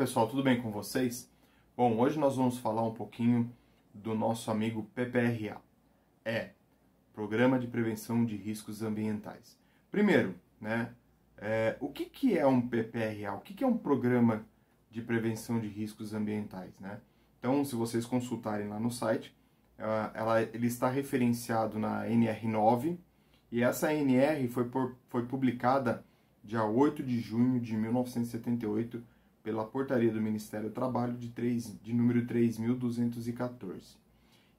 pessoal, tudo bem com vocês? Bom, hoje nós vamos falar um pouquinho do nosso amigo PPRA, Programa de Prevenção de Riscos Ambientais. Primeiro, o que é um PPRA? O que é um Programa de Prevenção de Riscos Ambientais, Então, se vocês consultarem lá no site, ele está referenciado na NR9 e essa NR foi publicada dia 8 de junho de 1978 pela portaria do Ministério do Trabalho de número 3.214.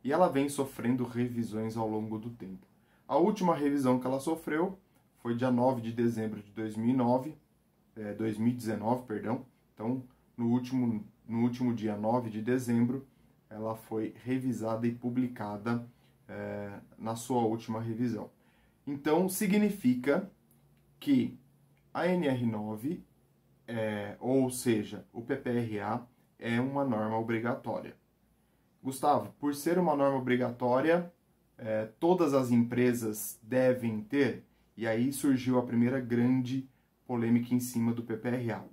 E ela vem sofrendo revisões ao longo do tempo. A última revisão que ela sofreu foi dia 9 de dezembro de 2019, Então, no último dia 9 de dezembro, ela foi revisada e publicada na sua última revisão. Então, significa que a NR9, ou seja, o PPRA, é uma norma obrigatória. Gustavo, por ser uma norma obrigatória, todas as empresas devem ter, e aí surgiu a primeira grande polêmica em cima do PPRA.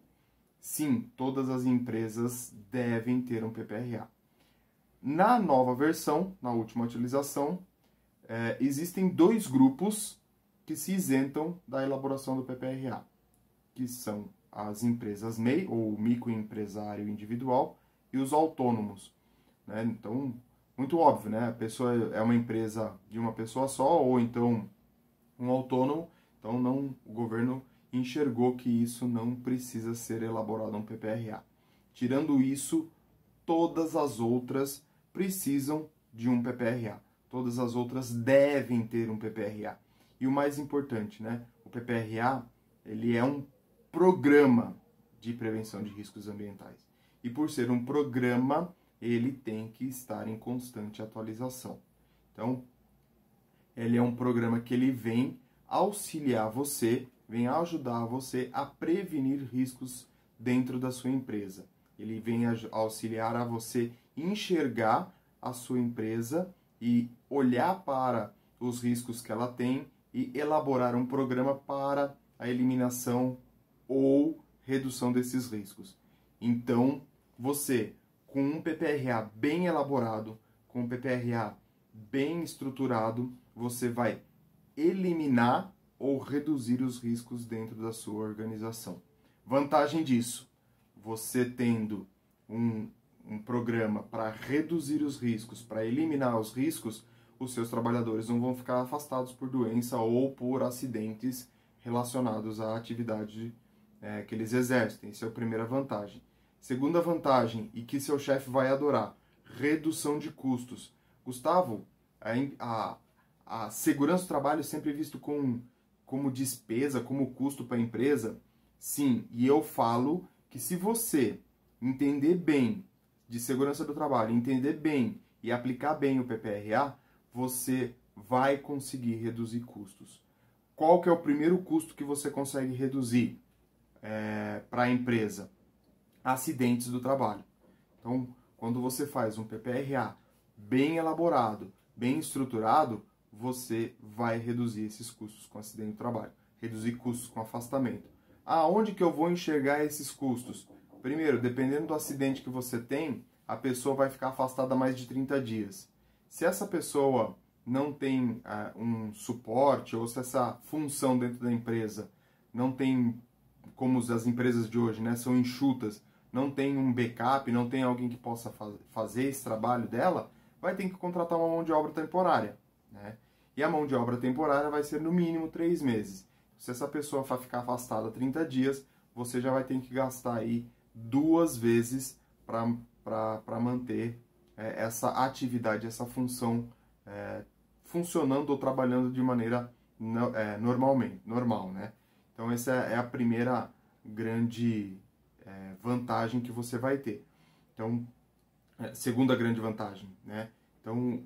Sim, todas as empresas devem ter um PPRA. Na nova versão, na última atualização, existem dois grupos que se isentam da elaboração do PPRA, que são as empresas MEI, ou microempresário individual, e os autônomos. Então, muito óbvio, a pessoa é uma empresa de uma pessoa só, ou então um autônomo, então o governo enxergou que isso não precisa ser elaborado um PPRA. Tirando isso, todas as outras precisam de um PPRA. Todas as outras devem ter um PPRA. E o mais importante, o PPRA, ele é um programa de prevenção de riscos ambientais. E por ser um programa, ele tem que estar em constante atualização. Então, ele é um programa que ele vem auxiliar você, vem ajudar você a prevenir riscos dentro da sua empresa. Ele vem auxiliar a você enxergar a sua empresa e olhar para os riscos que ela tem e elaborar um programa para a eliminação ou redução desses riscos. Então, você, com um PPRA bem elaborado, com um PPRA bem estruturado, você vai eliminar ou reduzir os riscos dentro da sua organização. Vantagem disso, você tendo um programa para reduzir os riscos, para eliminar os riscos, os seus trabalhadores não vão ficar afastados por doença ou por acidentes relacionados à atividade que eles exercem. Essa é a primeira vantagem. Segunda vantagem, e que seu chefe vai adorar, redução de custos. Gustavo, a segurança do trabalho é sempre visto como despesa, como custo para a empresa. Sim, e eu falo que se você entender bem de segurança do trabalho, entender bem e aplicar bem o PPRA, você vai conseguir reduzir custos. Qual que é o primeiro custo que você consegue reduzir para a empresa? Acidentes do trabalho. Então, quando você faz um PPRA bem elaborado, bem estruturado, você vai reduzir esses custos com acidente do trabalho, reduzir custos com afastamento. Aonde que eu vou enxergar esses custos? Primeiro, dependendo do acidente que você tem, a pessoa vai ficar afastada mais de 30 dias. Se essa pessoa não tem um suporte, ou se essa função dentro da empresa não tem, como as empresas de hoje, são enxutas, não tem um backup, não tem alguém que possa fazer esse trabalho dela, vai ter que contratar uma mão de obra temporária. E a mão de obra temporária vai ser no mínimo 3 meses. Se essa pessoa vai ficar afastada 30 dias, você já vai ter que gastar aí 2 vezes para manter essa atividade, essa função funcionando ou trabalhando de maneira normal, Então essa é a primeira grande vantagem que você vai ter. Então, segunda grande vantagem, Então,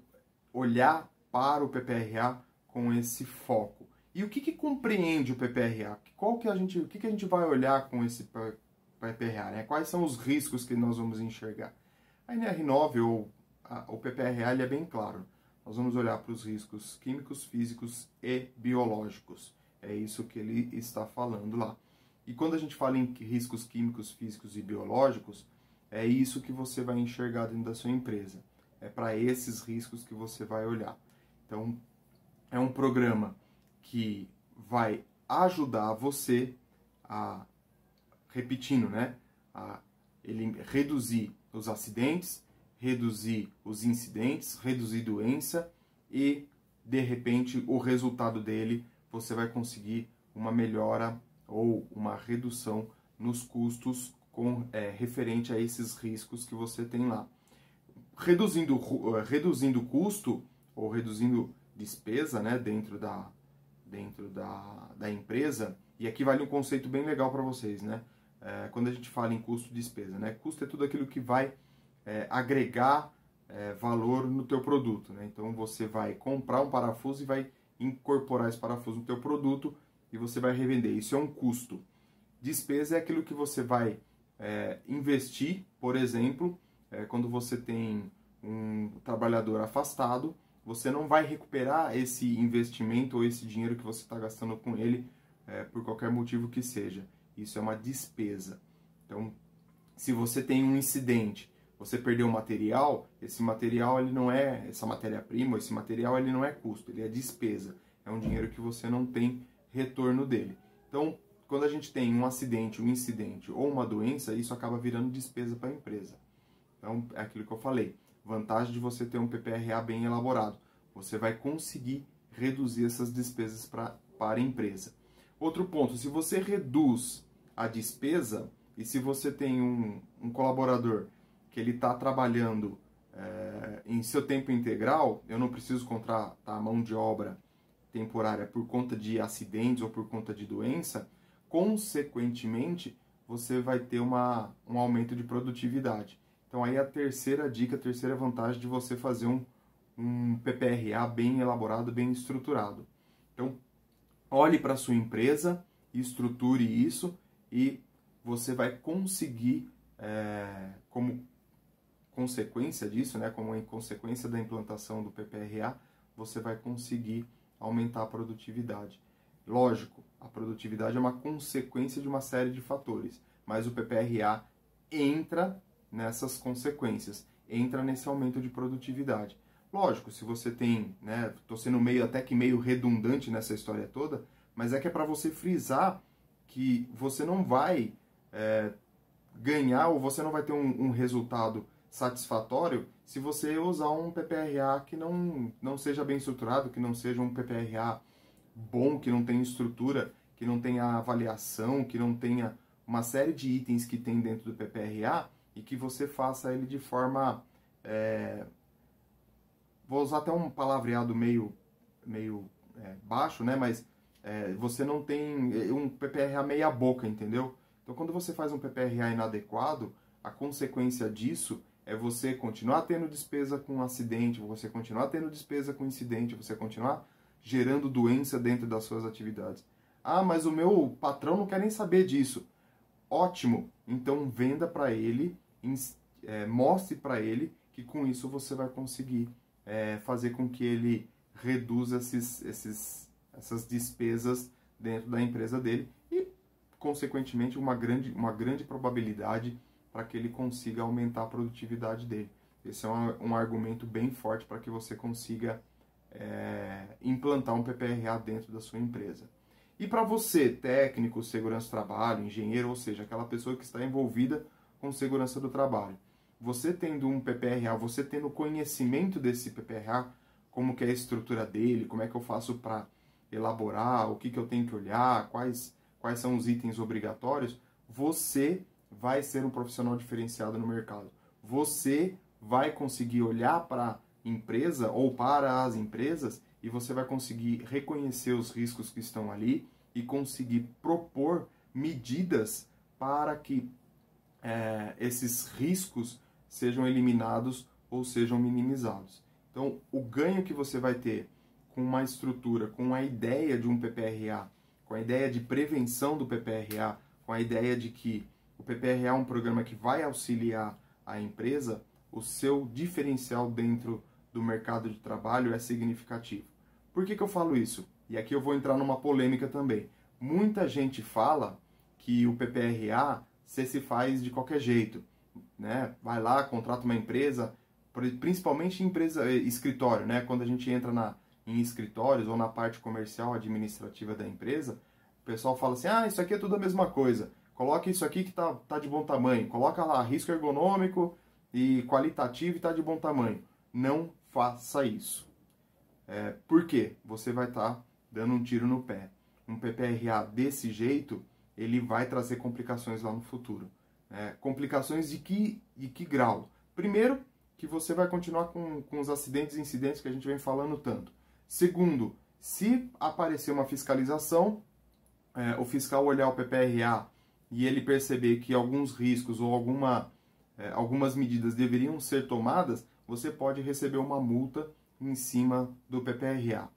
olhar para o PPRA com esse foco. E o que compreende o PPRA? O que a gente vai olhar com esse PPRA? Quais são os riscos que nós vamos enxergar? A NR9 ou o PPRA ele é bem claro. Nós vamos olhar para os riscos químicos, físicos e biológicos. É isso que ele está falando lá. E quando a gente fala em riscos químicos, físicos e biológicos, é isso que você vai enxergar dentro da sua empresa. É para esses riscos que você vai olhar. Então, é um programa que vai ajudar você a, repetindo, né, a ele reduzir os acidentes, reduzir os incidentes, reduzir doença e, de repente, o resultado dele, você vai conseguir uma melhora ou uma redução nos custos referente a esses riscos que você tem lá. Reduzindo custo ou reduzindo despesa, né, dentro da empresa, e aqui vale um conceito bem legal para vocês, né? Quando a gente fala em custo e despesa, né? Custo é tudo aquilo que vai agregar valor no teu produto, né? Então você vai comprar um parafuso e vai incorporar esse parafuso no teu produto e você vai revender. Isso é um custo. Despesa é aquilo que você vai investir, por exemplo, quando você tem um trabalhador afastado, você não vai recuperar esse investimento ou esse dinheiro que você está gastando com ele por qualquer motivo que seja. Isso é uma despesa. Então, se você tem um incidente, você perdeu um material, esse material ele não é, essa matéria-prima, esse material ele não é custo, ele é despesa. É um dinheiro que você não tem retorno dele. Então, quando a gente tem um acidente, um incidente ou uma doença, isso acaba virando despesa para a empresa. Então, é aquilo que eu falei. Vantagem de você ter um PPRA bem elaborado. Você vai conseguir reduzir essas despesas para a empresa. Outro ponto, se você reduz a despesa e se você tem um colaborador que ele está trabalhando em seu tempo integral, eu não preciso contratar a mão de obra temporária por conta de acidentes ou por conta de doença, consequentemente, você vai ter um aumento de produtividade. Então aí a terceira dica, a terceira vantagem de você fazer um PPRA bem elaborado, bem estruturado. Então, olhe para a sua empresa, estruture isso e você vai conseguir, como consequência disso, né, como em consequência da implantação do PPRA, você vai conseguir aumentar a produtividade. Lógico, a produtividade é uma consequência de uma série de fatores, mas o PPRA entra nessas consequências, entra nesse aumento de produtividade. Lógico, se você tem, né, estou sendo até que meio redundante nessa história toda, mas é que é para você frisar que você não vai ganhar ou você não vai ter um resultado satisfatório se você usar um PPRA que não seja bem estruturado, que não seja um PPRA bom, que não tenha estrutura, que não tenha avaliação, que não tenha uma série de itens que tem dentro do PPRA e que você faça ele de forma... vou usar até um palavreado meio baixo, né? Mas você não tem um PPRA meia boca, entendeu? Então, quando você faz um PPRA inadequado, a consequência disso é você continuar tendo despesa com acidente, você continuar tendo despesa com incidente, você continuar gerando doença dentro das suas atividades. Ah, mas o meu patrão não quer nem saber disso. Ótimo! Então, venda para ele, mostre para ele que com isso você vai conseguir fazer com que ele reduza essas despesas dentro da empresa dele e, consequentemente, uma grande probabilidade para que ele consiga aumentar a produtividade dele. Esse é um argumento bem forte para que você consiga implantar um PPRA dentro da sua empresa. E para você, técnico, segurança do trabalho, engenheiro, ou seja, aquela pessoa que está envolvida com segurança do trabalho, você tendo um PPRA, você tendo conhecimento desse PPRA, como que é a estrutura dele, como é que eu faço para elaborar, o que eu tenho que olhar, quais são os itens obrigatórios, você vai ser um profissional diferenciado no mercado. Você vai conseguir olhar para a empresa ou para as empresas e você vai conseguir reconhecer os riscos que estão ali e conseguir propor medidas para que esses riscos sejam eliminados ou sejam minimizados. Então, o ganho que você vai ter com uma estrutura, com a ideia de um PPRA, com a ideia de prevenção do PPRA, com a ideia de que o PPRA é um programa que vai auxiliar a empresa, o seu diferencial dentro do mercado de trabalho é significativo. Por que eu falo isso? E aqui eu vou entrar numa polêmica também. Muita gente fala que o PPRA você se faz de qualquer jeito, né? Vai lá, contrata uma empresa, principalmente empresa, escritório, né? Quando a gente entra em escritórios ou na parte comercial administrativa da empresa, o pessoal fala assim, isso aqui é tudo a mesma coisa, coloca isso aqui que tá de bom tamanho, coloca lá risco ergonômico e qualitativo e tá de bom tamanho. Não faça isso. Por quê? Você vai estar dando um tiro no pé. Um PPRA desse jeito, ele vai trazer complicações lá no futuro. Complicações de que grau? Primeiro, que você vai continuar com os acidentes e incidentes que a gente vem falando tanto. Segundo, se aparecer uma fiscalização, o fiscal olhar o PPRA e ele perceber que alguns riscos ou algumas medidas deveriam ser tomadas, você pode receber uma multa em cima do PPRA.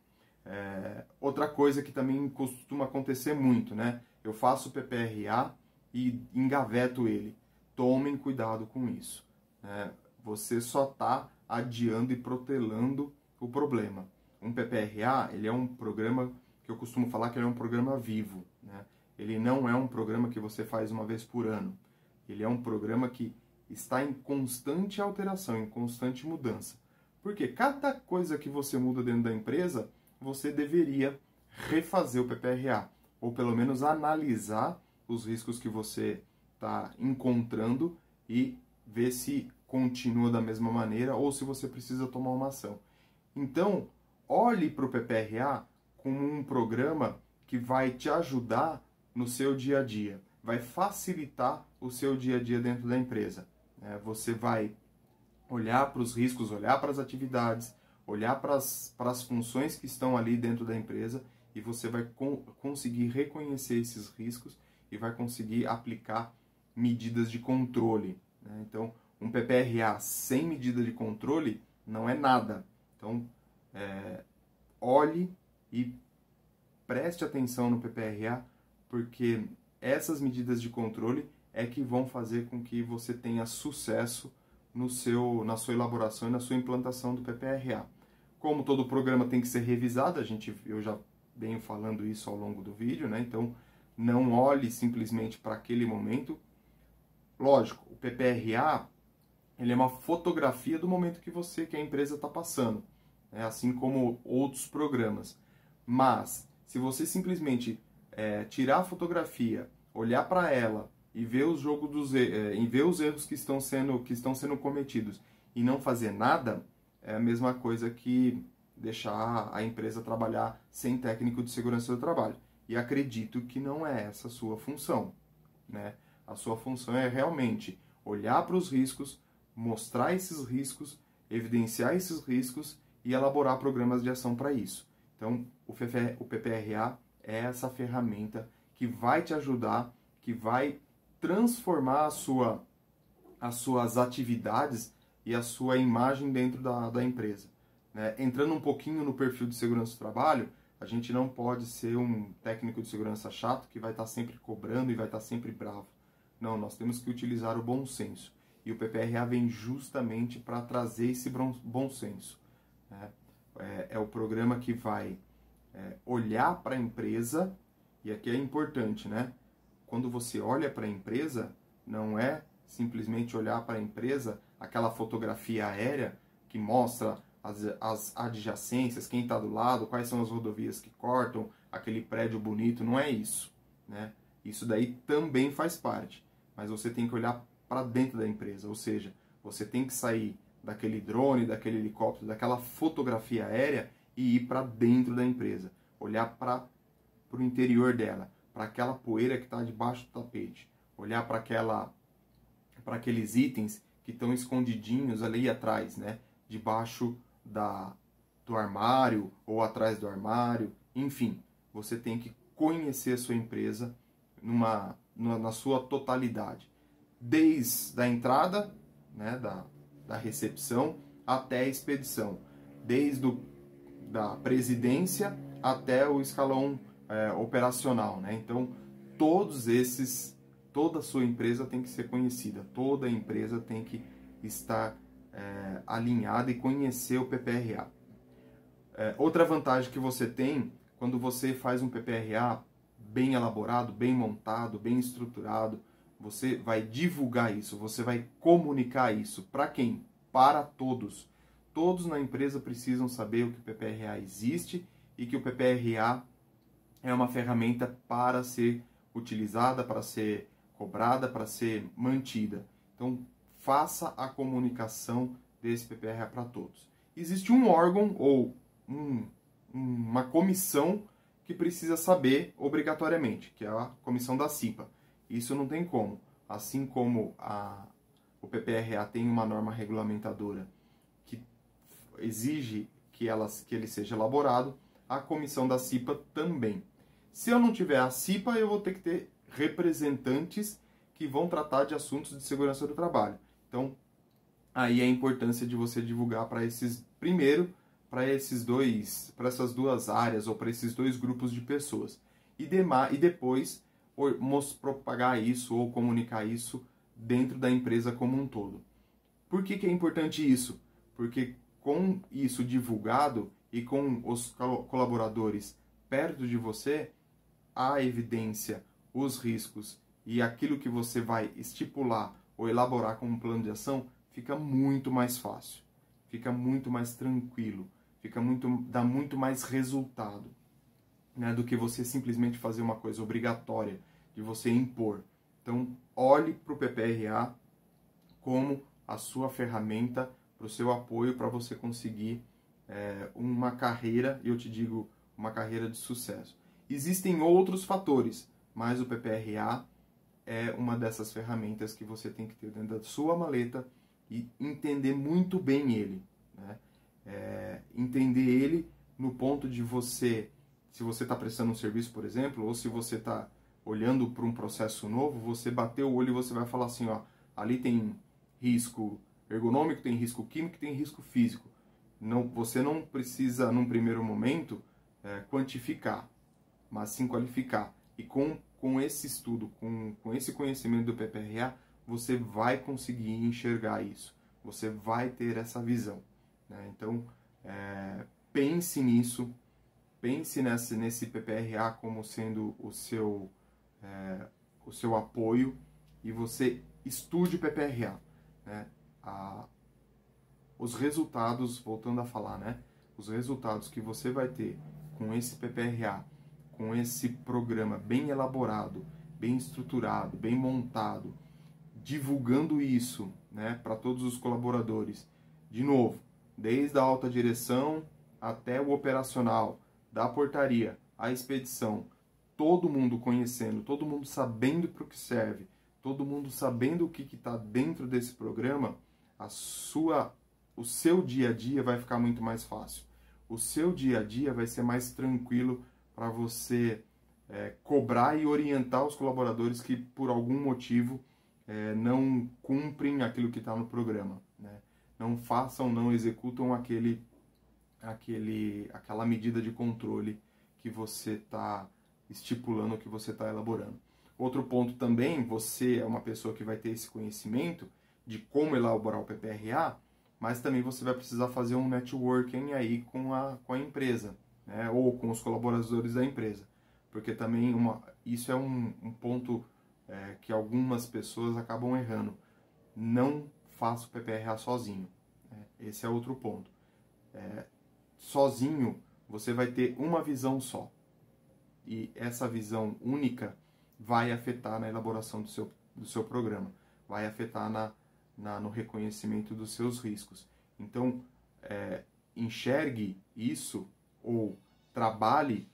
Outra coisa que também costuma acontecer muito, né? Eu faço o PPRA e engaveto ele. Tomem cuidado com isso. Você só está adiando e protelando o problema. Um PPRA, ele é um programa que eu costumo falar que ele é um programa vivo, né? Ele não é um programa que você faz uma vez por ano. Ele é um programa que está em constante alteração, em constante mudança. Porque cada coisa que você muda dentro da empresa, você deveria refazer o PPRA, ou pelo menos analisar os riscos que você está encontrando e ver se continua da mesma maneira ou se você precisa tomar uma ação. Então, olhe para o PPRA como um programa que vai te ajudar no seu dia a dia, vai facilitar o seu dia a dia dentro da empresa. Você vai olhar para os riscos, olhar para as atividades, olhar para as funções que estão ali dentro da empresa e você vai conseguir reconhecer esses riscos e vai conseguir aplicar medidas de controle. Então, um PPRA sem medida de controle não é nada. Então, olhe e preste atenção no PPRA, porque essas medidas de controle é que vão fazer com que você tenha sucesso na sua elaboração e na sua implantação do PPRA. Como todo programa tem que ser revisado, eu já venho falando isso ao longo do vídeo, né? Então, não olhe simplesmente para aquele momento. Lógico, o PPRA ele é uma fotografia do momento que a empresa está passando, assim como outros programas. Mas, se você simplesmente tirar a fotografia, olhar para ela e ver os erros que estão sendo cometidos e não fazer nada, é a mesma coisa que deixar a empresa trabalhar sem técnico de segurança do trabalho. E acredito que não é essa a sua função, né? A sua função é realmente olhar para os riscos, mostrar esses riscos, evidenciar esses riscos e elaborar programas de ação para isso. Então, o PPRA é essa ferramenta que vai te ajudar, que vai transformar as suas atividades e a sua imagem dentro da empresa. Entrando um pouquinho no perfil de segurança do trabalho, a gente não pode ser um técnico de segurança chato que vai estar sempre cobrando e vai estar sempre bravo. Não, nós temos que utilizar o bom senso. E o PPRA vem justamente para trazer esse bom senso. É o programa que vai olhar para a empresa, e aqui é importante, né? Quando você olha para a empresa, não é simplesmente olhar para a empresa, aquela fotografia aérea que mostra as adjacências, quem está do lado, quais são as rodovias que cortam, aquele prédio bonito, não é isso, né? Isso daí também faz parte, mas você tem que olhar para dentro da empresa, ou seja, você tem que sair daquele drone, daquele helicóptero, daquela fotografia aérea e ir para dentro da empresa, olhar para o interior dela, para aquela poeira que está debaixo do tapete, olhar para aqueles itens que estão escondidinhos ali atrás, né? Debaixo do armário ou atrás do armário, enfim, você tem que conhecer a sua empresa na sua totalidade, desde a entrada, né, da recepção até a expedição, desde da presidência até o escalão operacional, né? Então, toda a sua empresa tem que ser conhecida, toda a empresa tem que estar alinhada e conhecer o PPRA. Outra vantagem que você tem quando você faz um PPRA bem elaborado, bem montado, bem estruturado. Você vai divulgar isso, você vai comunicar isso. Para quem? Para todos. Todos na empresa precisam saber o que o PPRA existe e que o PPRA é uma ferramenta para ser utilizada, para ser cobrada, para ser mantida. Então, faça a comunicação desse PPRA para todos. Existe um órgão ou uma comissão que precisa saber obrigatoriamente, que é a comissão da CIPA. Isso não tem como. Assim como o PPRA tem uma norma regulamentadora que exige que ele seja elaborado, a comissão da CIPA também. Se eu não tiver a CIPA, eu vou ter que ter representantes que vão tratar de assuntos de segurança do trabalho. Então, aí a importância de você divulgar para para essas duas áreas ou para esses dois grupos de pessoas. E depois propagar isso ou comunicar isso dentro da empresa como um todo. Por que é importante isso? Porque com isso divulgado e com os colaboradores perto de você, a evidência, os riscos e aquilo que você vai estipular ou elaborar como plano de ação fica muito mais fácil, fica muito mais tranquilo, dá muito mais resultado, né, do que você simplesmente fazer uma coisa obrigatória, de você impor. Então, olhe para o PPRA como a sua ferramenta, para o seu apoio, para você conseguir uma carreira, e eu te digo, uma carreira de sucesso. Existem outros fatores, mas o PPRA é uma dessas ferramentas que você tem que ter dentro da sua maleta e entender muito bem ele, né? Entender ele no ponto de você, se você está prestando um serviço, por exemplo, ou se você está olhando para um processo novo, você bater o olho e você vai falar assim, ó, ali tem risco ergonômico, tem risco químico, tem risco físico. Você não precisa, num primeiro momento, quantificar, mas sim qualificar. E com esse estudo, com esse conhecimento do PPRA, você vai conseguir enxergar isso. Você vai ter essa visão, né? Então, pense nisso, pense nesse PPRA como sendo o seu apoio e você estude o PPRA, né? Os resultados, voltando a falar, né? Os resultados que você vai ter com esse PPRA, com esse programa bem elaborado, bem estruturado, bem montado, divulgando isso, né, para todos os colaboradores. De novo, desde a alta direção até o operacional, da portaria à expedição, todo mundo conhecendo, todo mundo sabendo para o que serve, todo mundo sabendo o que está dentro desse programa, o seu dia a dia vai ficar muito mais fácil. O seu dia a dia vai ser mais tranquilo para você cobrar e orientar os colaboradores que, por algum motivo, não cumprem aquilo que está no programa, né? Não executam aquela medida de controle que você está estipulando, que você está elaborando. Outro ponto também, você é uma pessoa que vai ter esse conhecimento de como elaborar o PPRA, mas também você vai precisar fazer um networking aí com a empresa, né? Ou com os colaboradores da empresa. Porque também isso é um ponto que algumas pessoas acabam errando. Não faça o PPRA sozinho, né? Esse é outro ponto. Sozinho, você vai ter uma visão só. E essa visão única vai afetar na elaboração do seu programa. Vai afetar no reconhecimento dos seus riscos. Então, enxergue isso ou trabalhe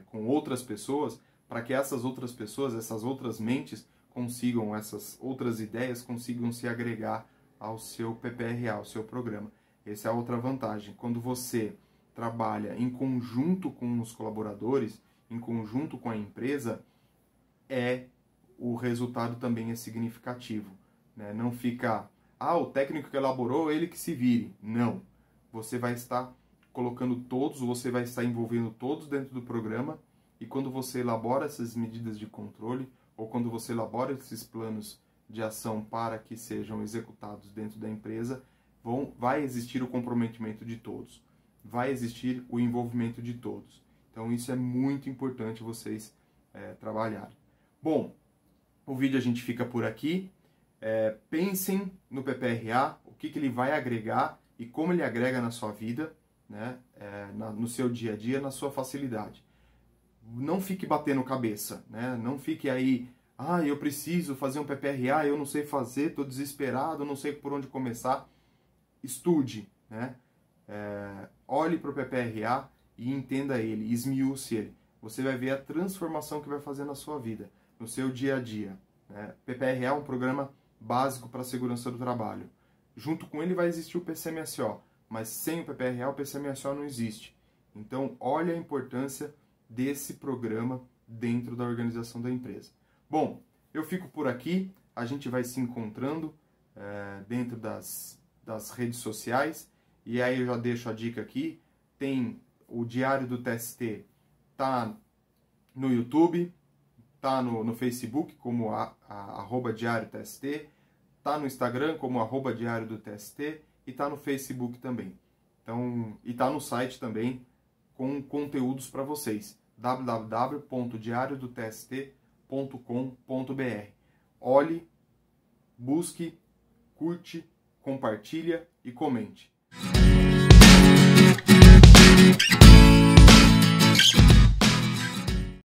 com outras pessoas, para que essas outras pessoas, essas outras mentes essas outras ideias consigam se agregar ao seu PPRA, ao seu programa. Essa é a outra vantagem. Quando você trabalha em conjunto com os colaboradores, em conjunto com a empresa, o resultado também é significativo, né? Não fica, o técnico que elaborou, ele que se vire. Não. Você vai estar colocando todos, você vai estar envolvendo todos dentro do programa, e quando você elabora essas medidas de controle, ou quando você elabora esses planos de ação para que sejam executados dentro da empresa, vai existir o comprometimento de todos, vai existir o envolvimento de todos. Então isso é muito importante vocês trabalharem. Bom, o vídeo a gente fica por aqui. Pensem no PPRA, o que ele vai agregar e como ele agrega na sua vida, né? No seu dia a dia, na sua facilidade. Não fique batendo cabeça, né? Não fique aí, eu preciso fazer um PPRA, eu não sei fazer, estou desesperado, não sei por onde começar. Estude, né? Olhe para o PPRA e entenda ele, esmiúce ele. Você vai ver a transformação que vai fazer na sua vida, no seu dia a dia. Né? PPRA é um programa básico para a segurança do trabalho. Junto com ele vai existir o PCMSO, mas sem o PPRA o PCMSO não existe. Então, olha a importância desse programa dentro da organização da empresa. Bom, eu fico por aqui, a gente vai se encontrando dentro das redes sociais, e aí eu já deixo a dica aqui, tem o Diário do TST, tá no YouTube, tá no Facebook como @Diário TST, tá no Instagram como @Diário do TST e tá no Facebook também. Então, e tá no site também com conteúdos para vocês, www.diariodotst.com.br. Olhe, busque, curte, compartilha e comente.